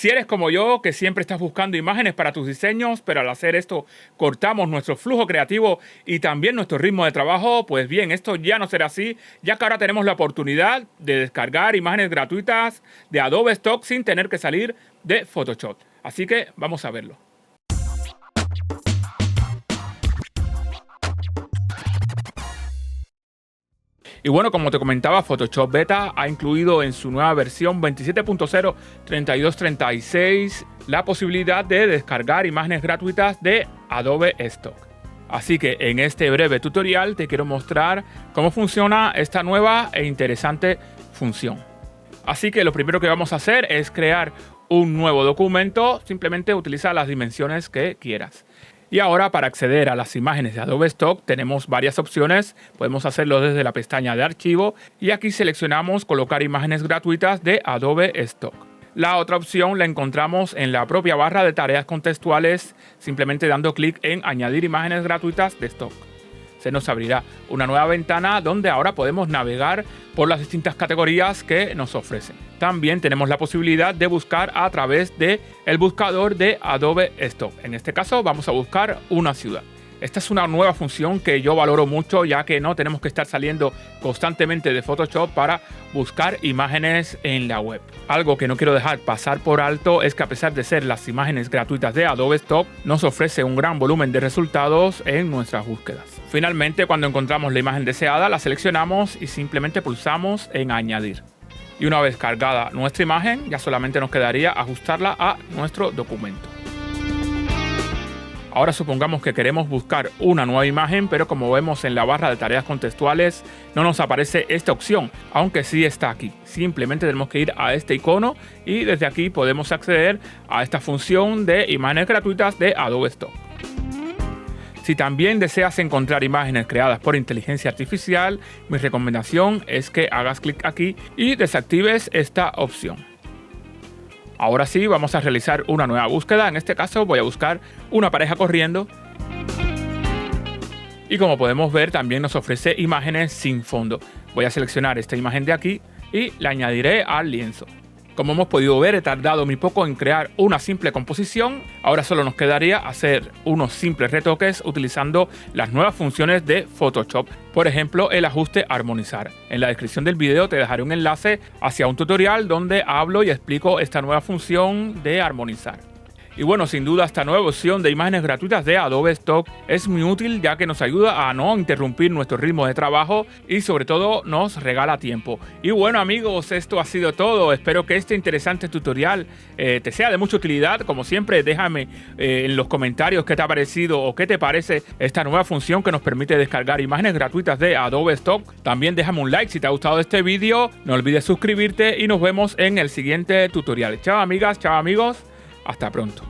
Si eres como yo, que siempre estás buscando imágenes para tus diseños, pero al hacer esto cortamos nuestro flujo creativo y también nuestro ritmo de trabajo, pues bien, esto ya no será así, ya que ahora tenemos la oportunidad de descargar imágenes gratuitas de Adobe Stock sin tener que salir de Photoshop. Así que vamos a verlo. Y bueno, como te comentaba, Photoshop Beta ha incluido en su nueva versión 27.0.3236 la posibilidad de descargar imágenes gratuitas de Adobe Stock. Así que en este breve tutorial te quiero mostrar cómo funciona esta nueva e interesante función. Así que lo primero que vamos a hacer es crear un nuevo documento. Simplemente utiliza las dimensiones que quieras. Y ahora, para acceder a las imágenes de Adobe Stock tenemos varias opciones. Podemos hacerlo desde la pestaña de archivo y aquí seleccionamos colocar imágenes gratuitas de Adobe Stock. La otra opción la encontramos en la propia barra de tareas contextuales, simplemente dando clic en añadir imágenes gratuitas de Stock. Se nos abrirá una nueva ventana donde ahora podemos navegar por las distintas categorías que nos ofrecen. También tenemos la posibilidad de buscar a través del buscador de Adobe Stock. En este caso vamos a buscar una ciudad. Esta es una nueva función que yo valoro mucho, ya que no tenemos que estar saliendo constantemente de Photoshop para buscar imágenes en la web. Algo que no quiero dejar pasar por alto es que, a pesar de ser las imágenes gratuitas de Adobe Stock, nos ofrece un gran volumen de resultados en nuestras búsquedas. Finalmente, cuando encontramos la imagen deseada, la seleccionamos y simplemente pulsamos en añadir. Y una vez cargada nuestra imagen, ya solamente nos quedaría ajustarla a nuestro documento. Ahora supongamos que queremos buscar una nueva imagen, pero como vemos en la barra de tareas contextuales no nos aparece esta opción, aunque sí está aquí. Simplemente tenemos que ir a este icono y desde aquí podemos acceder a esta función de imágenes gratuitas de Adobe Stock. Si también deseas encontrar imágenes creadas por inteligencia artificial, mi recomendación es que hagas clic aquí y desactives esta opción. Ahora sí, vamos a realizar una nueva búsqueda. En este caso voy a buscar una pareja corriendo. Y como podemos ver, también nos ofrece imágenes sin fondo. Voy a seleccionar esta imagen de aquí y la añadiré al lienzo. Como hemos podido ver, he tardado muy poco en crear una simple composición. Ahora solo nos quedaría hacer unos simples retoques utilizando las nuevas funciones de Photoshop. Por ejemplo, el ajuste armonizar. En la descripción del video te dejaré un enlace hacia un tutorial donde hablo y explico esta nueva función de armonizar. Y bueno, sin duda esta nueva opción de imágenes gratuitas de Adobe Stock es muy útil, ya que nos ayuda a no interrumpir nuestro ritmo de trabajo y sobre todo nos regala tiempo. Y bueno amigos, esto ha sido todo. Espero que este interesante tutorial te sea de mucha utilidad. Como siempre, déjame en los comentarios qué te ha parecido o qué te parece esta nueva función que nos permite descargar imágenes gratuitas de Adobe Stock. También déjame un like si te ha gustado este vídeo. No olvides suscribirte y nos vemos en el siguiente tutorial. Chao amigas, chao amigos. Hasta pronto.